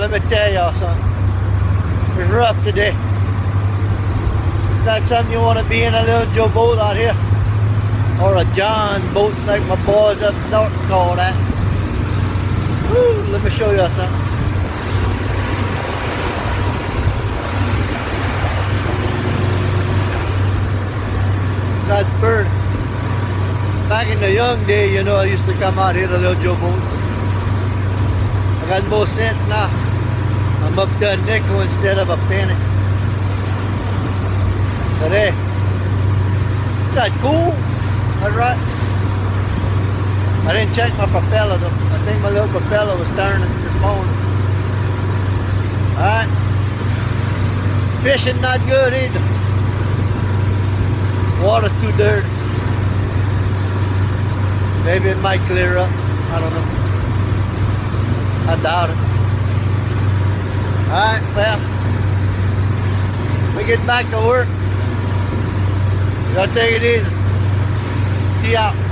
let me tell y'all something. It's rough today. It's not something you want to be in a little Joe boat out here. Or a John boat like my boys up north call that. Woo, let me show y'all something. That's bird. Back in the young day, you know, I used to come out here to little Joe boat. I got more sense now. I'm up to a nickel instead of a penny. But hey, is that cool? That's right. I didn't check my propeller though. I think my little propeller was turning this morning. Alright. Fishing not good either. Water too dirty. Maybe it might clear up. I don't know. I doubt it. Alright, well, we get back to work. Y'all take it easy. See ya.